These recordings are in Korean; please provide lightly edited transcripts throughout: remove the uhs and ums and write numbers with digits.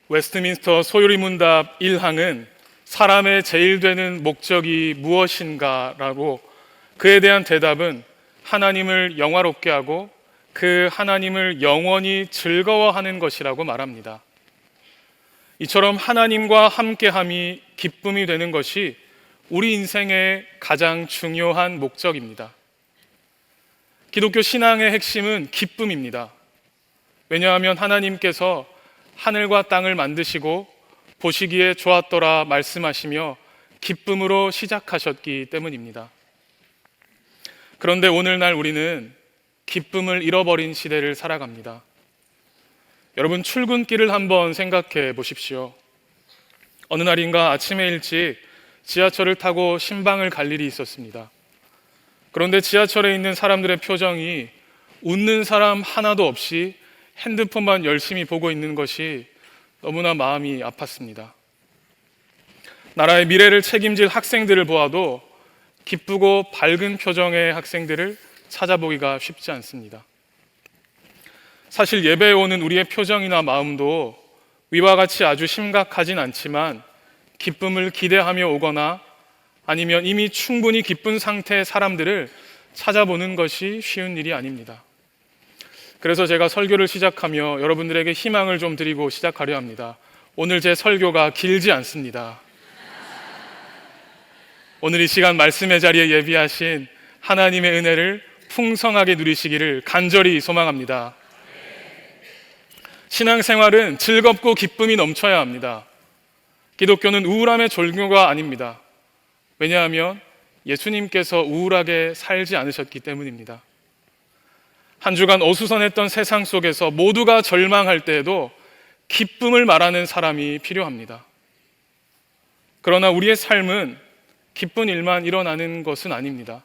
웨스트민스터 소요리문답 1항은 사람의 제일 되는 목적이 무엇인가라고, 그에 대한 대답은 하나님을 영화롭게 하고 그 하나님을 영원히 즐거워하는 것이라고 말합니다. 이처럼 하나님과 함께함이 기쁨이 되는 것이 우리 인생의 가장 중요한 목적입니다. 기독교 신앙의 핵심은 기쁨입니다. 왜냐하면 하나님께서 하늘과 땅을 만드시고 보시기에 좋았더라 말씀하시며 기쁨으로 시작하셨기 때문입니다. 그런데 오늘날 우리는 기쁨을 잃어버린 시대를 살아갑니다. 여러분, 출근길을 한번 생각해 보십시오. 어느 날인가 아침에 일찍 지하철을 타고 신방을 갈 일이 있었습니다. 그런데 지하철에 있는 사람들의 표정이 웃는 사람 하나도 없이 핸드폰만 열심히 보고 있는 것이 너무나 마음이 아팠습니다. 나라의 미래를 책임질 학생들을 보아도 기쁘고 밝은 표정의 학생들을 찾아보기가 쉽지 않습니다. 사실 예배에 오는 우리의 표정이나 마음도 위와 같이 아주 심각하진 않지만 기쁨을 기대하며 오거나 아니면 이미 충분히 기쁜 상태의 사람들을 찾아보는 것이 쉬운 일이 아닙니다. 그래서 제가 설교를 시작하며 여러분들에게 희망을 좀 드리고 시작하려 합니다. 오늘 제 설교가 길지 않습니다. 오늘 이 시간 말씀의 자리에 예비하신 하나님의 은혜를 풍성하게 누리시기를 간절히 소망합니다. 신앙생활은 즐겁고 기쁨이 넘쳐야 합니다. 기독교는 우울함의 종교가 아닙니다. 왜냐하면 예수님께서 우울하게 살지 않으셨기 때문입니다. 한 주간 어수선했던 세상 속에서 모두가 절망할 때에도 기쁨을 말하는 사람이 필요합니다. 그러나 우리의 삶은 기쁜 일만 일어나는 것은 아닙니다.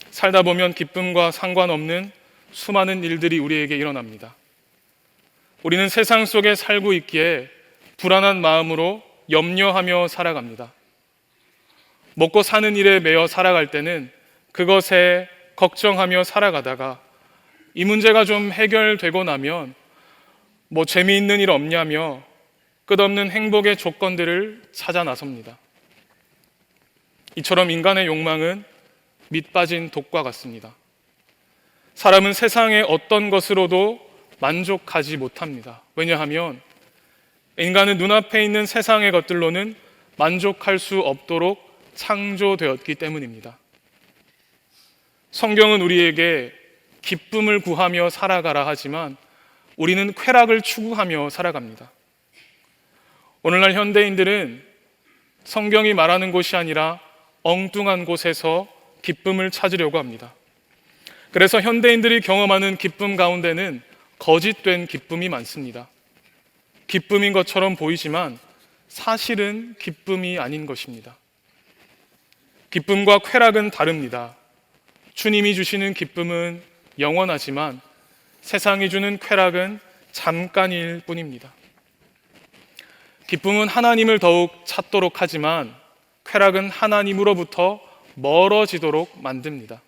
살다 보면 기쁨과 상관없는 수많은 일들이 우리에게 일어납니다. 우리는 세상 속에 살고 있기에 불안한 마음으로 염려하며 살아갑니다. 먹고 사는 일에 매여 살아갈 때는 그것에 걱정하며 살아가다가 이 문제가 좀 해결되고 나면 재미있는 일 없냐며 끝없는 행복의 조건들을 찾아 나섭니다. 이처럼 인간의 욕망은 밑 빠진 독과 같습니다. 사람은 세상의 어떤 것으로도 만족하지 못합니다. 왜냐하면 인간은 눈앞에 있는 세상의 것들로는 만족할 수 없도록 창조되었기 때문입니다. 성경은 우리에게 기쁨을 구하며 살아가라 하지만 우리는 쾌락을 추구하며 살아갑니다. 오늘날 현대인들은 성경이 말하는 곳이 아니라 엉뚱한 곳에서 기쁨을 찾으려고 합니다. 그래서 현대인들이 경험하는 기쁨 가운데는 거짓된 기쁨이 많습니다. 기쁨인 것처럼 보이지만 사실은 기쁨이 아닌 것입니다. 기쁨과 쾌락은 다릅니다. 주님이 주시는 기쁨은 영원하지만 세상이 주는 쾌락은 잠깐일 뿐입니다. 기쁨은 하나님을 더욱 찾도록 하지만 쾌락은 하나님으로부터 멀어지도록 만듭니다.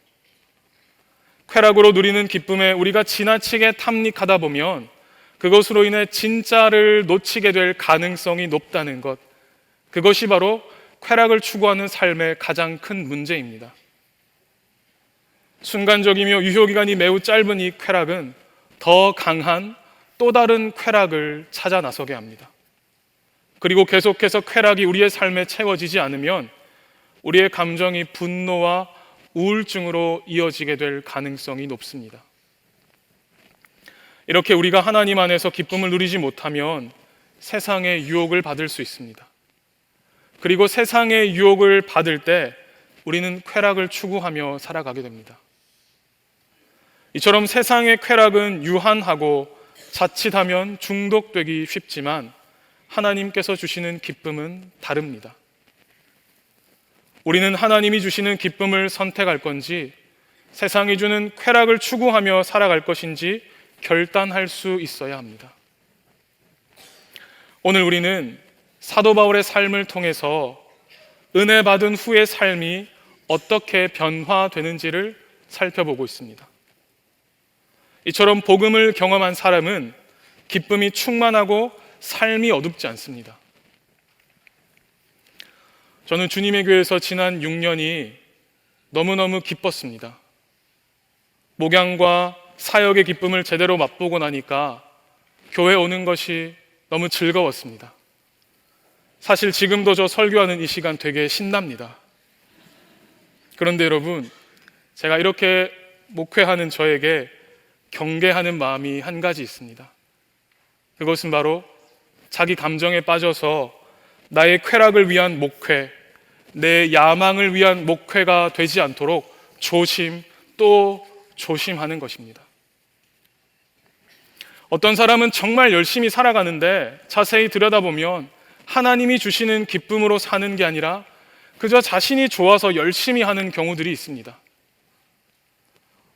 쾌락으로 누리는 기쁨에 우리가 지나치게 탐닉하다 보면 그것으로 인해 진짜를 놓치게 될 가능성이 높다는 것, 그것이 바로 쾌락을 추구하는 삶의 가장 큰 문제입니다. 순간적이며 유효기간이 매우 짧은 이 쾌락은 더 강한 또 다른 쾌락을 찾아 나서게 합니다. 그리고 계속해서 쾌락이 우리의 삶에 채워지지 않으면 우리의 감정이 분노와 우울증으로 이어지게 될 가능성이 높습니다. 이렇게 우리가 하나님 안에서 기쁨을 누리지 못하면 세상의 유혹을 받을 수 있습니다. 그리고 세상의 유혹을 받을 때 우리는 쾌락을 추구하며 살아가게 됩니다. 이처럼 세상의 쾌락은 유한하고 자칫하면 중독되기 쉽지만 하나님께서 주시는 기쁨은 다릅니다. 우리는 하나님이 주시는 기쁨을 선택할 건지 세상이 주는 쾌락을 추구하며 살아갈 것인지 결단할 수 있어야 합니다. 오늘 우리는 사도 바울의 삶을 통해서 은혜 받은 후의 삶이 어떻게 변화되는지를 살펴보고 있습니다. 이처럼 복음을 경험한 사람은 기쁨이 충만하고 삶이 어둡지 않습니다. 저는 주님의 교회에서 지난 6년이 너무너무 기뻤습니다. 목양과 사역의 기쁨을 제대로 맛보고 나니까 교회 오는 것이 너무 즐거웠습니다. 사실 지금도 저 설교하는 이 시간 되게 신납니다. 그런데 여러분, 제가 이렇게 목회하는 저에게 경계하는 마음이 한 가지 있습니다. 그것은 바로 자기 감정에 빠져서 나의 쾌락을 위한 목회, 내 야망을 위한 목회가 되지 않도록 조심 또 조심하는 것입니다. 어떤 사람은 정말 열심히 살아가는데 자세히 들여다보면 하나님이 주시는 기쁨으로 사는 게 아니라 그저 자신이 좋아서 열심히 하는 경우들이 있습니다.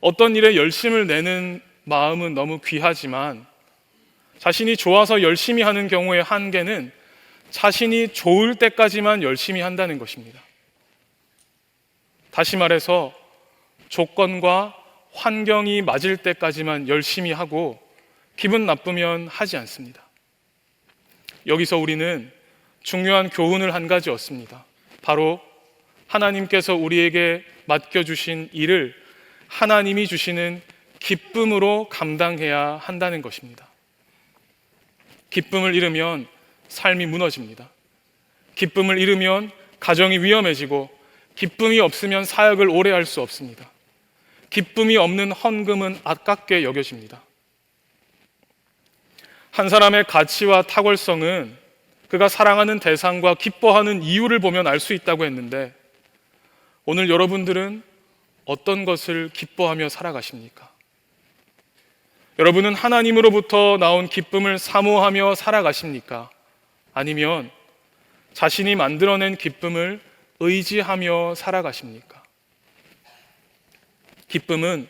어떤 일에 열심을 내는 마음은 너무 귀하지만 자신이 좋아서 열심히 하는 경우의 한계는 자신이 좋을 때까지만 열심히 한다는 것입니다. 다시 말해서 조건과 환경이 맞을 때까지만 열심히 하고 기분 나쁘면 하지 않습니다. 여기서 우리는 중요한 교훈을 한 가지 얻습니다. 바로 하나님께서 우리에게 맡겨주신 일을 하나님이 주시는 기쁨으로 감당해야 한다는 것입니다. 기쁨을 잃으면 삶이 무너집니다. 기쁨을 잃으면 가정이 위험해지고 기쁨이 없으면 사역을 오래 할 수 없습니다. 기쁨이 없는 헌금은 아깝게 여겨집니다. 한 사람의 가치와 탁월성은 그가 사랑하는 대상과 기뻐하는 이유를 보면 알 수 있다고 했는데 오늘 여러분들은 어떤 것을 기뻐하며 살아가십니까? 여러분은 하나님으로부터 나온 기쁨을 사모하며 살아가십니까? 아니면 자신이 만들어낸 기쁨을 의지하며 살아가십니까? 기쁨은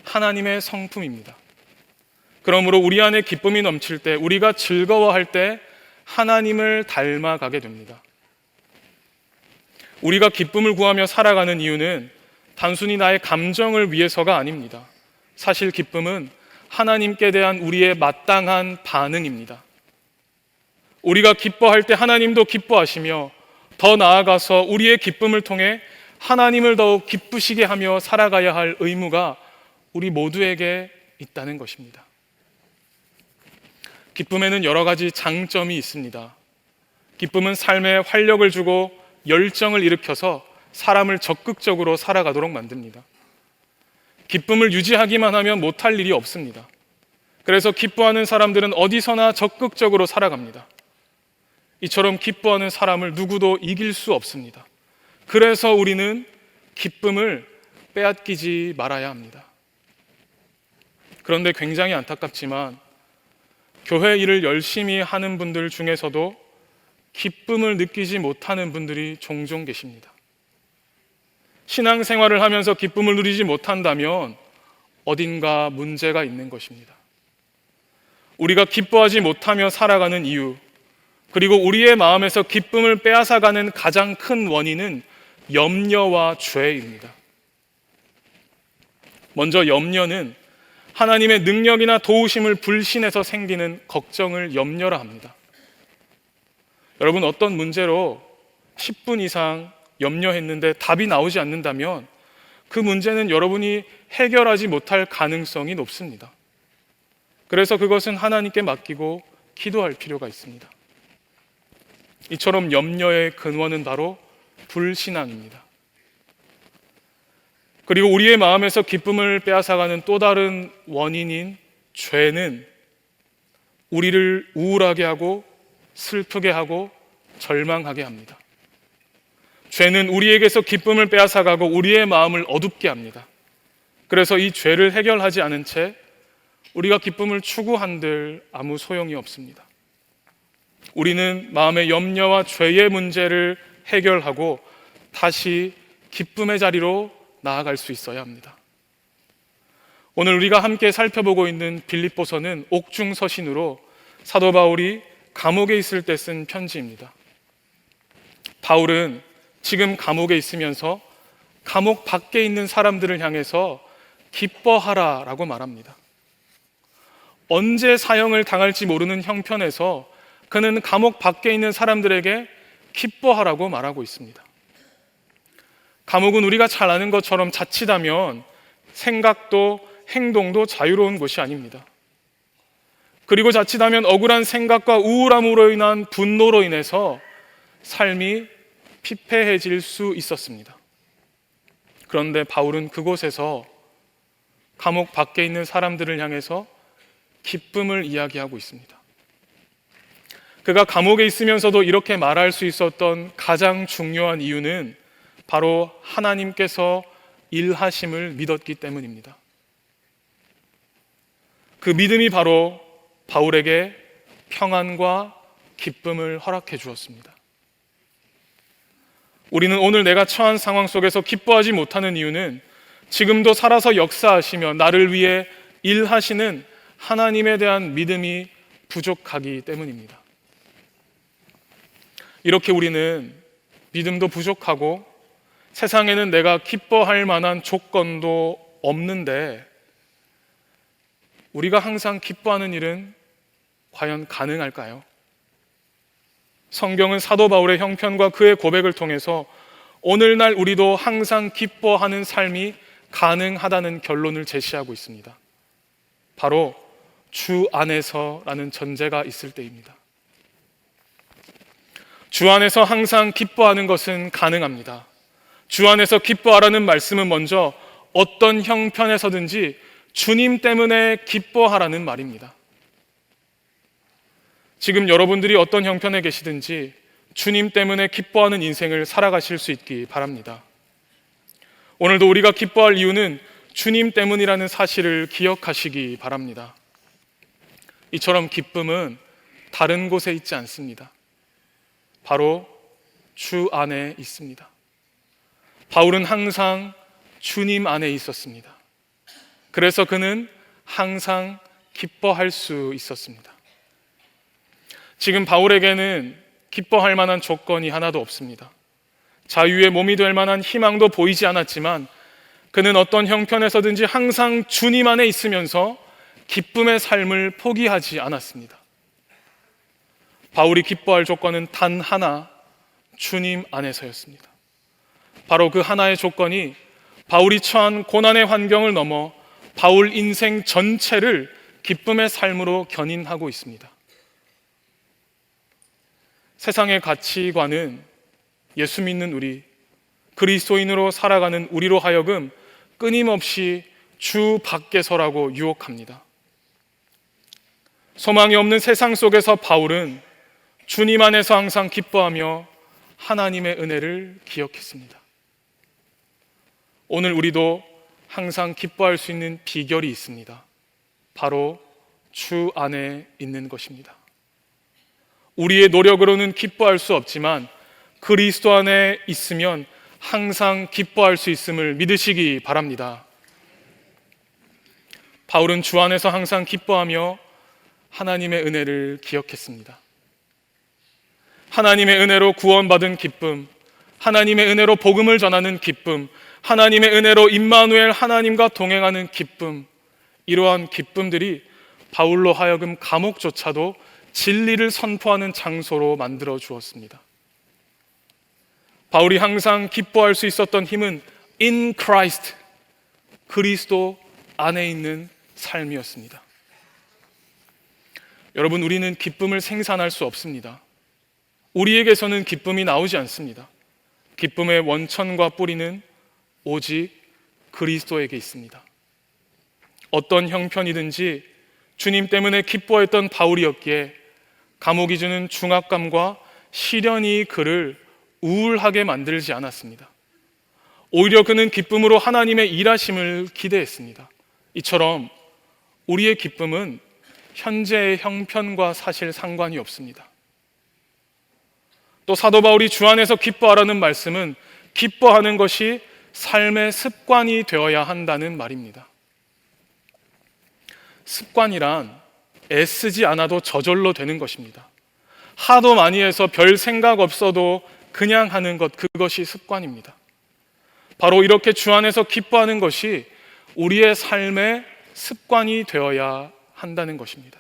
하나님의 성품입니다. 그러므로 우리 안에 기쁨이 넘칠 때, 우리가 즐거워할 때 하나님을 닮아가게 됩니다. 우리가 기쁨을 구하며 살아가는 이유는 단순히 나의 감정을 위해서가 아닙니다. 사실 기쁨은 하나님께 대한 우리의 마땅한 반응입니다. 우리가 기뻐할 때 하나님도 기뻐하시며 더 나아가서 우리의 기쁨을 통해 하나님을 더욱 기쁘시게 하며 살아가야 할 의무가 우리 모두에게 있다는 것입니다. 기쁨에는 여러 가지 장점이 있습니다. 기쁨은 삶에 활력을 주고 열정을 일으켜서 사람을 적극적으로 살아가도록 만듭니다. 기쁨을 유지하기만 하면 못할 일이 없습니다. 그래서 기뻐하는 사람들은 어디서나 적극적으로 살아갑니다. 이처럼 기뻐하는 사람을 누구도 이길 수 없습니다. 그래서 우리는 기쁨을 빼앗기지 말아야 합니다. 그런데 굉장히 안타깝지만 교회 일을 열심히 하는 분들 중에서도 기쁨을 느끼지 못하는 분들이 종종 계십니다. 신앙생활을 하면서 기쁨을 누리지 못한다면 어딘가 문제가 있는 것입니다. 우리가 기뻐하지 못하며 살아가는 이유, 그리고 우리의 마음에서 기쁨을 빼앗아가는 가장 큰 원인은 염려와 죄입니다. 먼저 염려는 하나님의 능력이나 도우심을 불신해서 생기는 걱정을 염려라 합니다. 여러분, 어떤 문제로 10분 이상 염려했는데 답이 나오지 않는다면 그 문제는 여러분이 해결하지 못할 가능성이 높습니다. 그래서 그것은 하나님께 맡기고 기도할 필요가 있습니다. 이처럼 염려의 근원은 바로 불신앙입니다. 그리고 우리의 마음에서 기쁨을 빼앗아가는 또 다른 원인인 죄는 우리를 우울하게 하고 슬프게 하고 절망하게 합니다. 죄는 우리에게서 기쁨을 빼앗아가고 우리의 마음을 어둡게 합니다. 그래서 이 죄를 해결하지 않은 채 우리가 기쁨을 추구한들 아무 소용이 없습니다. 우리는 마음의 염려와 죄의 문제를 해결하고 다시 기쁨의 자리로 나아갈 수 있어야 합니다. 오늘 우리가 함께 살펴보고 있는 빌립보서는 옥중서신으로 사도 바울이 감옥에 있을 때 쓴 편지입니다. 바울은 지금 감옥에 있으면서 감옥 밖에 있는 사람들을 향해서 기뻐하라라고 말합니다. 언제 사형을 당할지 모르는 형편에서 그는 감옥 밖에 있는 사람들에게 기뻐하라고 말하고 있습니다. 감옥은 우리가 잘 아는 것처럼 자칫하면 생각도 행동도 자유로운 곳이 아닙니다. 그리고 자칫하면 억울한 생각과 우울함으로 인한 분노로 인해서 삶이 피폐해질 수 있었습니다. 그런데 바울은 그곳에서 감옥 밖에 있는 사람들을 향해서 기쁨을 이야기하고 있습니다. 그가 감옥에 있으면서도 이렇게 말할 수 있었던 가장 중요한 이유는 바로 하나님께서 일하심을 믿었기 때문입니다. 그 믿음이 바로 바울에게 평안과 기쁨을 허락해 주었습니다. 우리는 오늘 내가 처한 상황 속에서 기뻐하지 못하는 이유는 지금도 살아서 역사하시며 나를 위해 일하시는 하나님에 대한 믿음이 부족하기 때문입니다. 이렇게 우리는 믿음도 부족하고 세상에는 내가 기뻐할 만한 조건도 없는데 우리가 항상 기뻐하는 일은 과연 가능할까요? 성경은 사도 바울의 형편과 그의 고백을 통해서 오늘날 우리도 항상 기뻐하는 삶이 가능하다는 결론을 제시하고 있습니다. 바로 주 안에서라는 전제가 있을 때입니다. 주 안에서 항상 기뻐하는 것은 가능합니다. 주 안에서 기뻐하라는 말씀은 먼저 어떤 형편에서든지 주님 때문에 기뻐하라는 말입니다. 지금 여러분들이 어떤 형편에 계시든지 주님 때문에 기뻐하는 인생을 살아가실 수 있기 바랍니다. 오늘도 우리가 기뻐할 이유는 주님 때문이라는 사실을 기억하시기 바랍니다. 이처럼 기쁨은 다른 곳에 있지 않습니다. 바로 주 안에 있습니다. 바울은 항상 주님 안에 있었습니다. 그래서 그는 항상 기뻐할 수 있었습니다. 지금 바울에게는 기뻐할 만한 조건이 하나도 없습니다. 자유의 몸이 될 만한 희망도 보이지 않았지만 그는 어떤 형편에서든지 항상 주님 안에 있으면서 기쁨의 삶을 포기하지 않았습니다. 바울이 기뻐할 조건은 단 하나, 주님 안에서였습니다. 바로 그 하나의 조건이 바울이 처한 고난의 환경을 넘어 바울 인생 전체를 기쁨의 삶으로 견인하고 있습니다. 세상의 가치관은 예수 믿는 우리, 그리스도인으로 살아가는 우리로 하여금 끊임없이 주 밖에서라고 유혹합니다. 소망이 없는 세상 속에서 바울은 주님 안에서 항상 기뻐하며 하나님의 은혜를 기억했습니다. 오늘 우리도 항상 기뻐할 수 있는 비결이 있습니다. 바로 주 안에 있는 것입니다. 우리의 노력으로는 기뻐할 수 없지만 그리스도 안에 있으면 항상 기뻐할 수 있음을 믿으시기 바랍니다. 바울은 주 안에서 항상 기뻐하며 하나님의 은혜를 기억했습니다. 하나님의 은혜로 구원받은 기쁨, 하나님의 은혜로 복음을 전하는 기쁨, 하나님의 은혜로 임마누엘 하나님과 동행하는 기쁨, 이러한 기쁨들이 바울로 하여금 감옥조차도 진리를 선포하는 장소로 만들어 주었습니다. 바울이 항상 기뻐할 수 있었던 힘은 in Christ, 그리스도 안에 있는 삶이었습니다. 여러분, 우리는 기쁨을 생산할 수 없습니다. 우리에게서는 기쁨이 나오지 않습니다. 기쁨의 원천과 뿌리는 오직 그리스도에게 있습니다. 어떤 형편이든지 주님 때문에 기뻐했던 바울이었기에 감옥이 주는 중압감과 시련이 그를 우울하게 만들지 않았습니다. 오히려 그는 기쁨으로 하나님의 일하심을 기대했습니다. 이처럼 우리의 기쁨은 현재의 형편과 사실 상관이 없습니다. 또 사도 바울이 주 안에서 기뻐하라는 말씀은 기뻐하는 것이 삶의 습관이 되어야 한다는 말입니다. 습관이란 애쓰지 않아도 저절로 되는 것입니다. 하도 많이 해서 별 생각 없어도 그냥 하는 것, 그것이 습관입니다. 바로 이렇게 주 안에서 기뻐하는 것이 우리의 삶의 습관이 되어야 한다는 것입니다.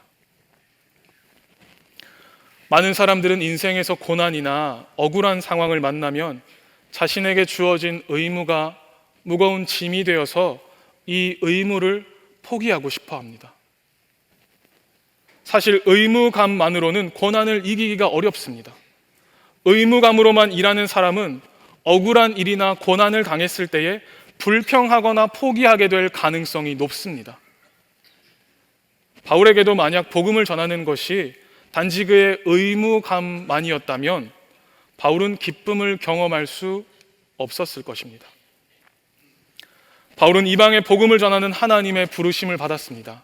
많은 사람들은 인생에서 고난이나 억울한 상황을 만나면 자신에게 주어진 의무가 무거운 짐이 되어서 이 의무를 포기하고 싶어 합니다. 사실 의무감만으로는 고난을 이기기가 어렵습니다. 의무감으로만 일하는 사람은 억울한 일이나 고난을 당했을 때에 불평하거나 포기하게 될 가능성이 높습니다. 바울에게도 만약 복음을 전하는 것이 단지 그의 의무감만이었다면 바울은 기쁨을 경험할 수 없었을 것입니다. 바울은 이방의 복음을 전하는 하나님의 부르심을 받았습니다.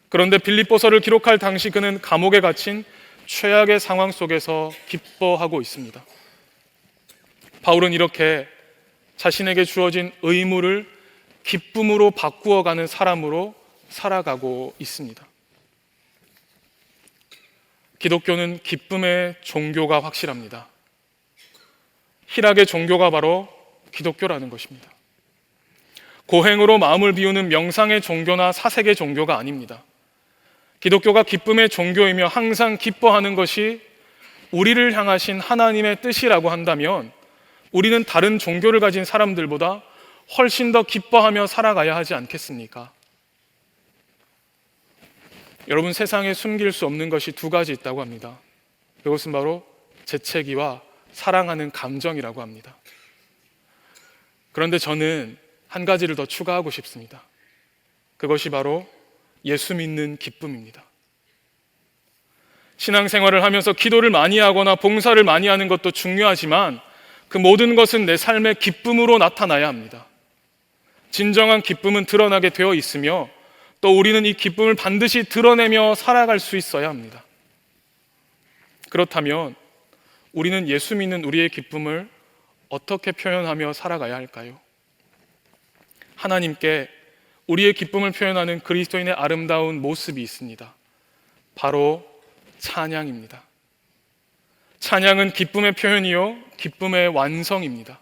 그런데 빌립보서를 기록할 당시 그는 감옥에 갇힌 최악의 상황 속에서 기뻐하고 있습니다. 바울은 이렇게 자신에게 주어진 의무를 기쁨으로 바꾸어가는 사람으로 살아가고 있습니다. 기독교는 기쁨의 종교가 확실합니다. 희락의 종교가 바로 기독교라는 것입니다. 고행으로 마음을 비우는 명상의 종교나 사색의 종교가 아닙니다. 기독교가 기쁨의 종교이며 항상 기뻐하는 것이 우리를 향하신 하나님의 뜻이라고 한다면 우리는 다른 종교를 가진 사람들보다 훨씬 더 기뻐하며 살아가야 하지 않겠습니까? 여러분, 세상에 숨길 수 없는 것이 두 가지 있다고 합니다. 그것은 바로 재채기와 사랑하는 감정이라고 합니다. 그런데 저는 한 가지를 더 추가하고 싶습니다. 그것이 바로 예수 믿는 기쁨입니다. 신앙생활을 하면서 기도를 많이 하거나 봉사를 많이 하는 것도 중요하지만 그 모든 것은 내 삶의 기쁨으로 나타나야 합니다. 진정한 기쁨은 드러나게 되어 있으며 또 우리는 이 기쁨을 반드시 드러내며 살아갈 수 있어야 합니다. 그렇다면 우리는 예수 믿는 우리의 기쁨을 어떻게 표현하며 살아가야 할까요? 하나님께 우리의 기쁨을 표현하는 그리스도인의 아름다운 모습이 있습니다. 바로 찬양입니다. 찬양은 기쁨의 표현이요 기쁨의 완성입니다.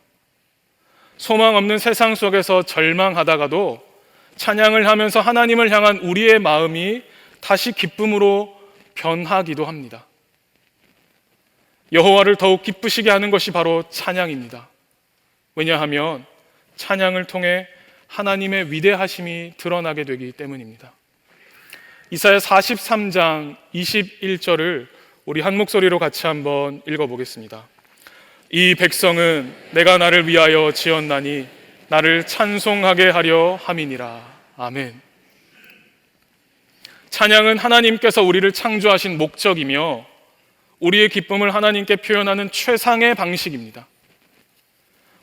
소망 없는 세상 속에서 절망하다가도 찬양을 하면서 하나님을 향한 우리의 마음이 다시 기쁨으로 변하기도 합니다. 여호와를 더욱 기쁘시게 하는 것이 바로 찬양입니다. 왜냐하면 찬양을 통해 하나님의 위대하심이 드러나게 되기 때문입니다. 이사야 43장 21절을 우리 한 목소리로 같이 한번 읽어보겠습니다. 이 백성은 내가 나를 위하여 지었나니 나를 찬송하게 하려 함이니라. 아멘. 찬양은 하나님께서 우리를 창조하신 목적이며 우리의 기쁨을 하나님께 표현하는 최상의 방식입니다.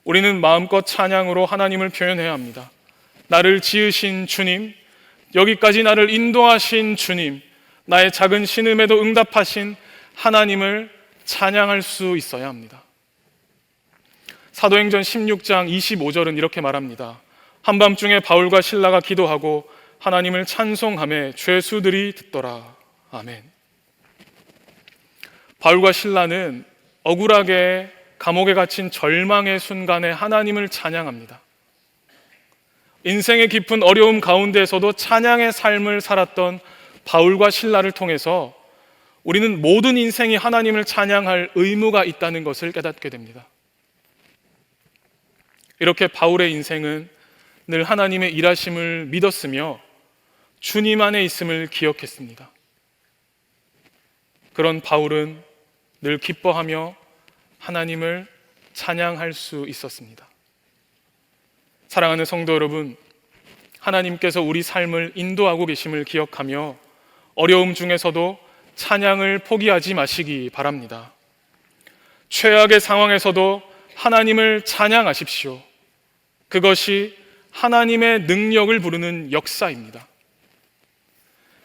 우리는 마음껏 찬양으로 하나님을 표현해야 합니다. 나를 지으신 주님, 여기까지 나를 인도하신 주님, 나의 작은 신음에도 응답하신 하나님을 찬양할 수 있어야 합니다. 사도행전 16장 25절은 이렇게 말합니다. 한밤중에 바울과 실라가 기도하고 하나님을 찬송하며 죄수들이 듣더라. 아멘. 바울과 실라는 억울하게 감옥에 갇힌 절망의 순간에 하나님을 찬양합니다. 인생의 깊은 어려움 가운데에서도 찬양의 삶을 살았던 바울과 실라를 통해서 우리는 모든 인생이 하나님을 찬양할 의무가 있다는 것을 깨닫게 됩니다. 이렇게 바울의 인생은 늘 하나님의 일하심을 믿었으며 주님 안에 있음을 기억했습니다. 그런 바울은 늘 기뻐하며 하나님을 찬양할 수 있었습니다. 사랑하는 성도 여러분, 하나님께서 우리 삶을 인도하고 계심을 기억하며 어려움 중에서도 찬양을 포기하지 마시기 바랍니다. 최악의 상황에서도 하나님을 찬양하십시오. 그것이 하나님의 능력을 부르는 역사입니다.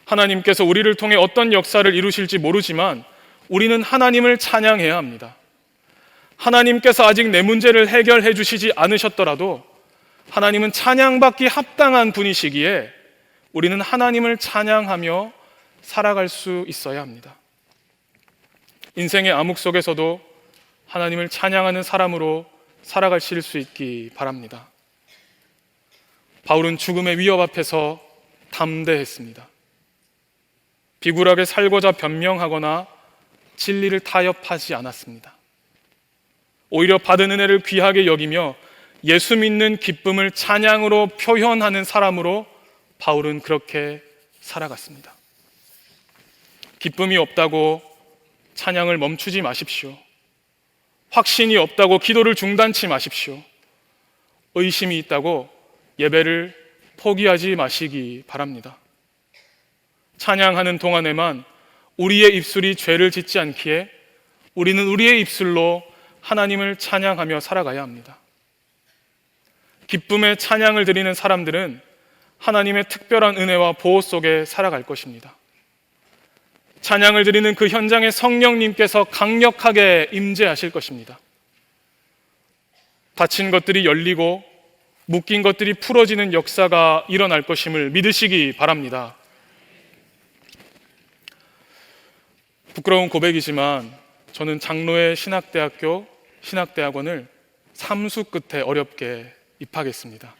하나님께서 우리를 통해 어떤 역사를 이루실지 모르지만 우리는 하나님을 찬양해야 합니다. 하나님께서 아직 내 문제를 해결해 주시지 않으셨더라도 하나님은 찬양받기 합당한 분이시기에 우리는 하나님을 찬양하며 살아갈 수 있어야 합니다. 인생의 암흑 속에서도 하나님을 찬양하는 사람으로 살아가실 수 있기 바랍니다. 바울은 죽음의 위협 앞에서 담대했습니다. 비굴하게 살고자 변명하거나 진리를 타협하지 않았습니다. 오히려 받은 은혜를 귀하게 여기며 예수 믿는 기쁨을 찬양으로 표현하는 사람으로 바울은 그렇게 살아갔습니다. 기쁨이 없다고 찬양을 멈추지 마십시오. 확신이 없다고 기도를 중단치 마십시오. 의심이 있다고 예배를 포기하지 마시기 바랍니다. 찬양하는 동안에만 우리의 입술이 죄를 짓지 않기에 우리는 우리의 입술로 하나님을 찬양하며 살아가야 합니다. 기쁨의 찬양을 드리는 사람들은 하나님의 특별한 은혜와 보호 속에 살아갈 것입니다. 찬양을 드리는 그 현장에 성령님께서 강력하게 임재하실 것입니다. 닫힌 것들이 열리고 묶인 것들이 풀어지는 역사가 일어날 것임을 믿으시기 바랍니다. 부끄러운 고백이지만 저는 장로의 신학대학교 신학대학원을 삼수 끝에 어렵게 입학했습니다.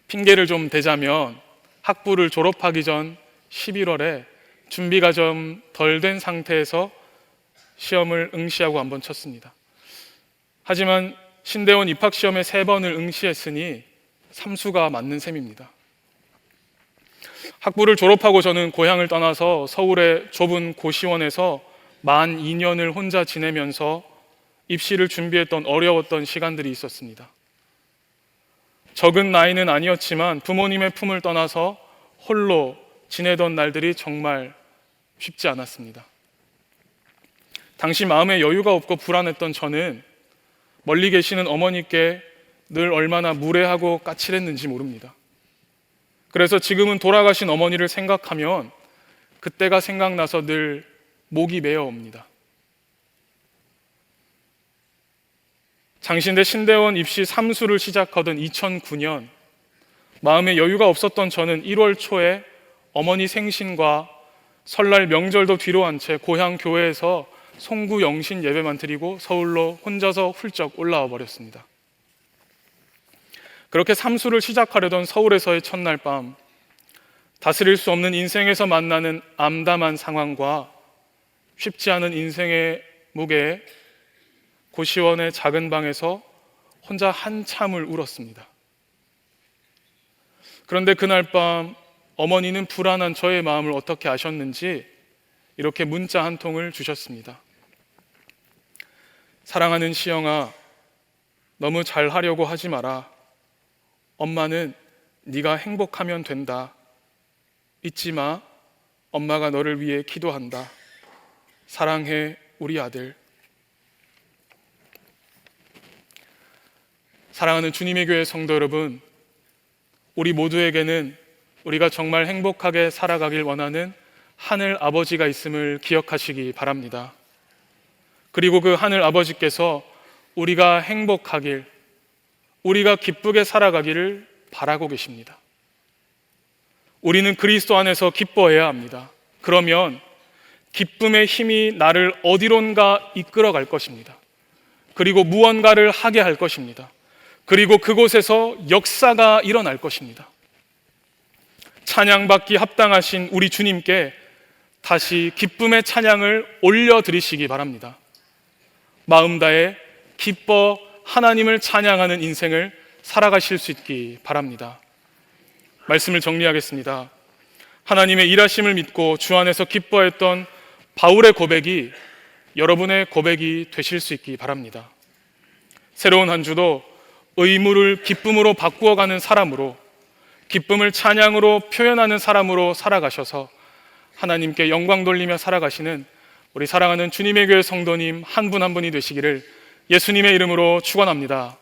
핑계를 좀 대자면 학부를 졸업하기 전 11월에 준비가 좀 덜 된 상태에서 시험을 응시하고 한번 쳤습니다. 하지만 신대원 입학시험에 3번을 응시했으니 삼수가 맞는 셈입니다. 학부를 졸업하고 저는 고향을 떠나서 서울의 좁은 고시원에서 만 2년을 혼자 지내면서 입시를 준비했던 어려웠던 시간들이 있었습니다. 적은 나이는 아니었지만 부모님의 품을 떠나서 홀로 지내던 날들이 정말 쉽지 않았습니다. 당시 마음에 여유가 없고 불안했던 저는 멀리 계시는 어머니께 늘 얼마나 무례하고 까칠했는지 모릅니다. 그래서 지금은 돌아가신 어머니를 생각하면 그때가 생각나서 늘 목이 메어옵니다. 장신대 신대원 입시 3수를 시작하던 2009년 마음에 여유가 없었던 저는 1월 초에 어머니 생신과 설날 명절도 뒤로 한 채 고향 교회에서 송구 영신 예배만 드리고 서울로 혼자서 훌쩍 올라와 버렸습니다. 그렇게 3수를 시작하려던 서울에서의 첫날 밤, 다스릴 수 없는 인생에서 만나는 암담한 상황과 쉽지 않은 인생의 무게에 고시원의 작은 방에서 혼자 한참을 울었습니다. 그런데 그날 밤 어머니는 불안한 저의 마음을 어떻게 아셨는지 이렇게 문자 한 통을 주셨습니다. 사랑하는 시영아, 너무 잘하려고 하지 마라. 엄마는 네가 행복하면 된다. 잊지 마. 엄마가 너를 위해 기도한다. 사랑해, 우리 아들. 사랑하는 주님의 교회 성도 여러분, 우리 모두에게는 우리가 정말 행복하게 살아가길 원하는 하늘 아버지가 있음을 기억하시기 바랍니다. 그리고 그 하늘 아버지께서 우리가 행복하길, 우리가 기쁘게 살아가기를 바라고 계십니다. 우리는 그리스도 안에서 기뻐해야 합니다. 그러면 기쁨의 힘이 나를 어디론가 이끌어 갈 것입니다. 그리고 무언가를 하게 할 것입니다. 그리고 그곳에서 역사가 일어날 것입니다. 찬양받기 합당하신 우리 주님께 다시 기쁨의 찬양을 올려드리시기 바랍니다. 마음 다해 기뻐 하나님을 찬양하는 인생을 살아가실 수 있기 바랍니다. 말씀을 정리하겠습니다. 하나님의 일하심을 믿고 주 안에서 기뻐했던 바울의 고백이 여러분의 고백이 되실 수 있기 바랍니다. 새로운 한 주도 의무를 기쁨으로 바꾸어가는 사람으로, 기쁨을 찬양으로 표현하는 사람으로 살아가셔서 하나님께 영광 돌리며 살아가시는 우리 사랑하는 주님의 교회 성도님 한 분 한 분이 되시기를 예수님의 이름으로 축원합니다.